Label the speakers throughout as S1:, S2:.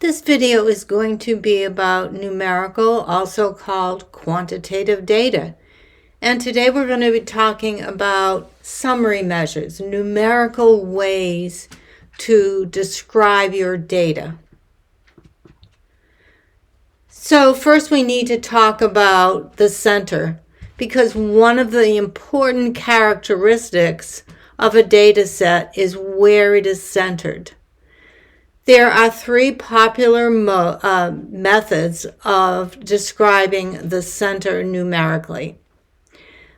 S1: This video is going to be about numerical, also called quantitative data. And today we're going to be talking about summary measures, numerical ways to describe your data. So first we need to talk about the center, because one of the important characteristics of a data set is where it is centered. There are three popular methods of describing the center numerically.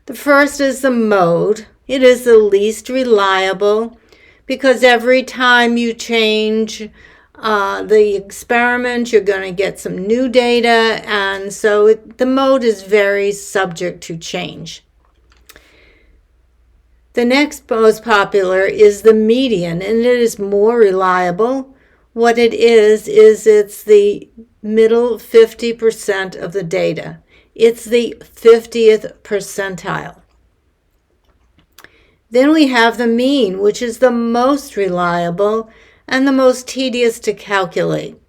S1: The first is the mode. It is the least reliable because every time you change the experiment, you're going to get some new data, and so the mode is very subject to change. The next most popular is the median, and it is more reliable. What it is it's the middle 50% of the data. It's the 50th percentile. Then we have the mean, which is the most reliable and the most tedious to calculate.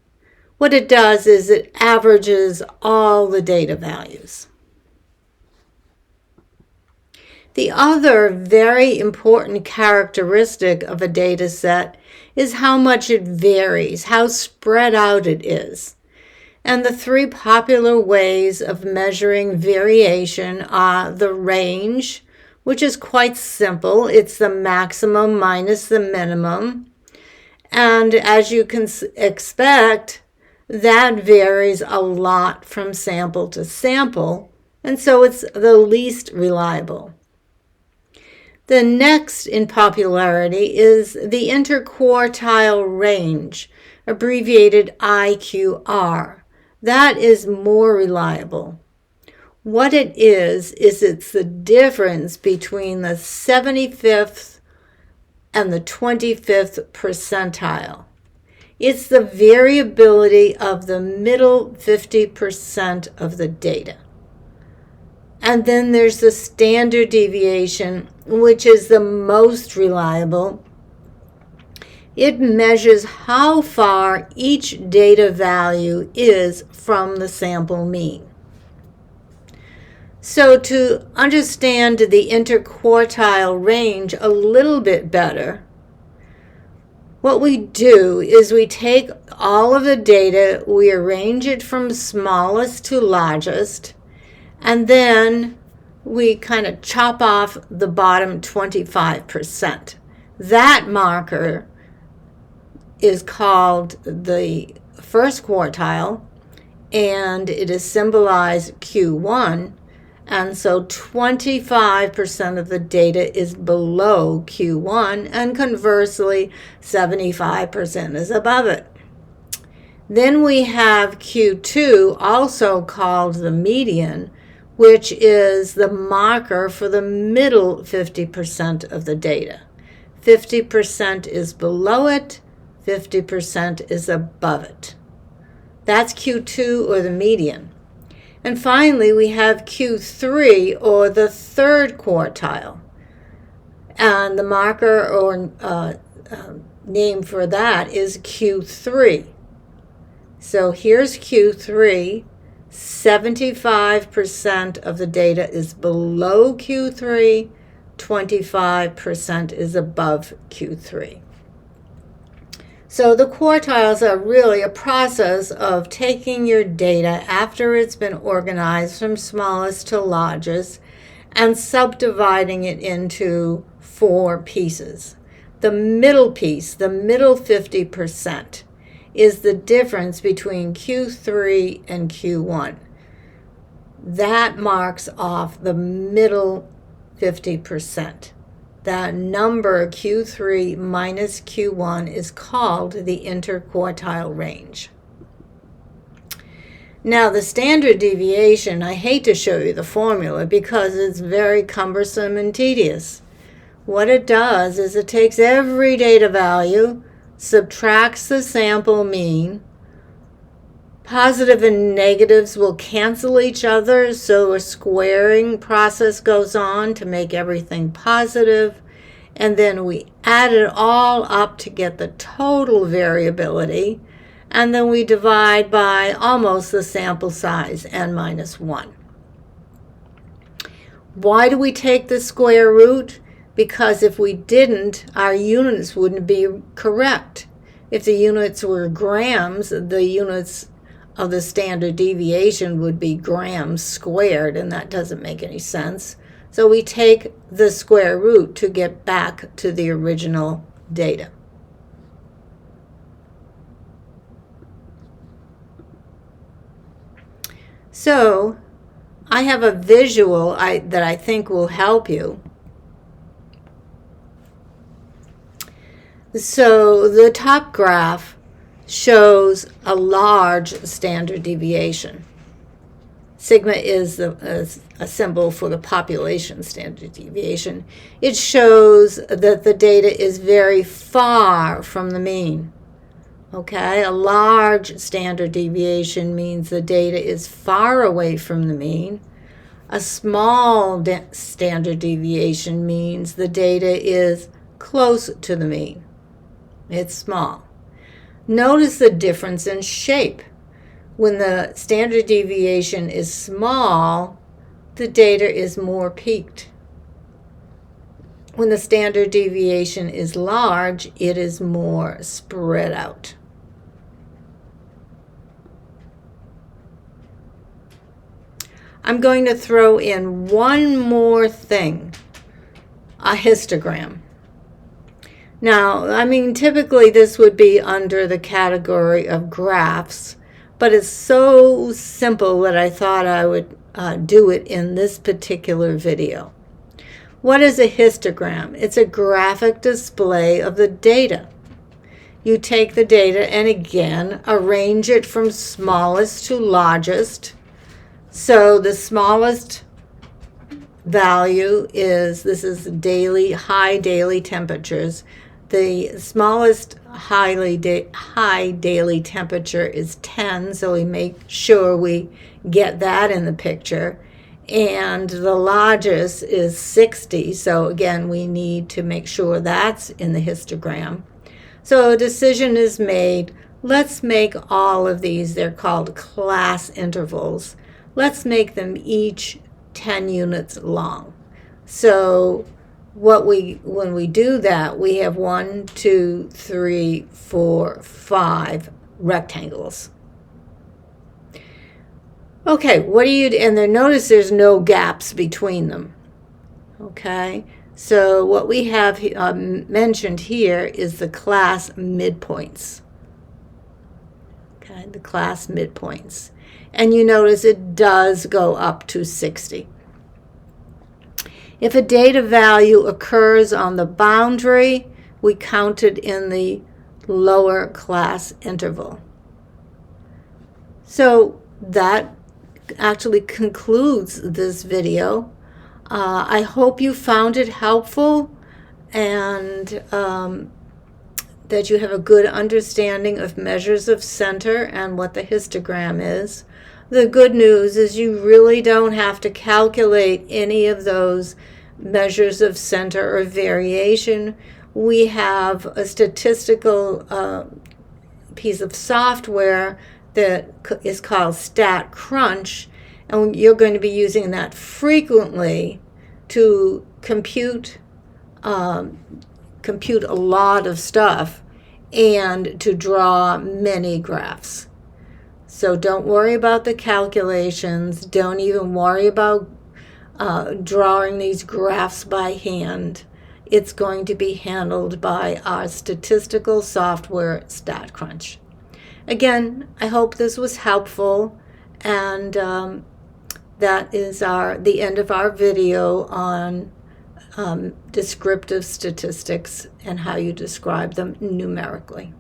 S1: What it does is it averages all the data values. The other very important characteristic of a data set is how much it varies, how spread out it is. And the three popular ways of measuring variation are the range, which is quite simple. It's the maximum minus the minimum. And as you can expect, that varies a lot from sample to sample, and so it's the least reliable. The next in popularity is the interquartile range, abbreviated IQR. That is more reliable. What it is it's the difference between the 75th and the 25th percentile. It's the variability of the middle 50% of the data. And then there's the standard deviation, which is the most reliable. It measures how far each data value is from the sample mean. So to understand the interquartile range a little bit better, what we do is we take all of the data, we arrange it from smallest to largest, and then we kind of chop off the bottom 25%. That marker is called the first quartile, and it is symbolized Q1, and so 25% of the data is below Q1, and conversely, 75% is above it. Then we have Q2, also called the median, which is the marker for the middle 50% of the data. 50% is below it, 50% is above it. That's Q2, or the median. And finally, we have Q3, or the third quartile. And the marker or name for that is Q3. So here's Q3. 75% of the data is below Q3, 25% is above Q3. So the quartiles are really a process of taking your data after it's been organized from smallest to largest and subdividing it into four pieces. The middle piece, the middle 50%, is the difference between Q3 and Q1. That marks off the middle 50%. That number, Q3 minus Q1, is called the interquartile range. Now, the standard deviation, I hate to show you the formula because it's very cumbersome and tedious. What it does is it takes every data value, subtracts the sample mean. Positive and negatives will cancel each other, so a squaring process goes on to make everything positive. And then we add it all up to get the total variability. and then we divide by almost the sample size, n minus 1. Why do we take the square root? Because if we didn't, our units wouldn't be correct. If the units were grams, the units of the standard deviation would be grams squared, and that doesn't make any sense. So we take the square root to get back to the original data. So I have a visual that I think will help you. So the top graph shows a large standard deviation. Sigma is a symbol for the population standard deviation. It shows that the data is very far from the mean. Okay, a large standard deviation means the data is far away from the mean. A small standard deviation means the data is close to the mean. It's small. Notice the difference in shape. When the standard deviation is small, the data is more peaked. When the standard deviation is large, it is more spread out. I'm going to throw in one more thing, a histogram. Now, I mean, typically this would be under the category of graphs, but it's so simple that I thought I would do it in this particular video. What is a histogram? It's a graphic display of the data. You take the data and again arrange it from smallest to largest. So the smallest value is, this is high daily temperatures. The smallest high daily temperature is 10, so we make sure we get that in the picture. And the largest is 60, so again, we need to make sure that's in the histogram. So a decision is made. Let's make all of these, they're called class intervals. Let's make them each 10 units long. So when we do that, we have 1, 2, 3, 4, 5 rectangles. Okay, and then notice there's no gaps between them. Okay, so what we have mentioned here is the class midpoints. Okay, the class midpoints. And you notice it does go up to 60. If a data value occurs on the boundary, we count it in the lower class interval. So that actually concludes this video. I hope you found it helpful and that you have a good understanding of measures of center and what the histogram is. The good news is you really don't have to calculate any of those measures of center or variation. We have a statistical piece of software that is called StatCrunch, and you're going to be using that frequently to compute a lot of stuff and to draw many graphs. So don't worry about the calculations. Don't even worry about drawing these graphs by hand. It's going to be handled by our statistical software, StatCrunch. Again, I hope this was helpful, and that is the end of our video on descriptive statistics and how you describe them numerically.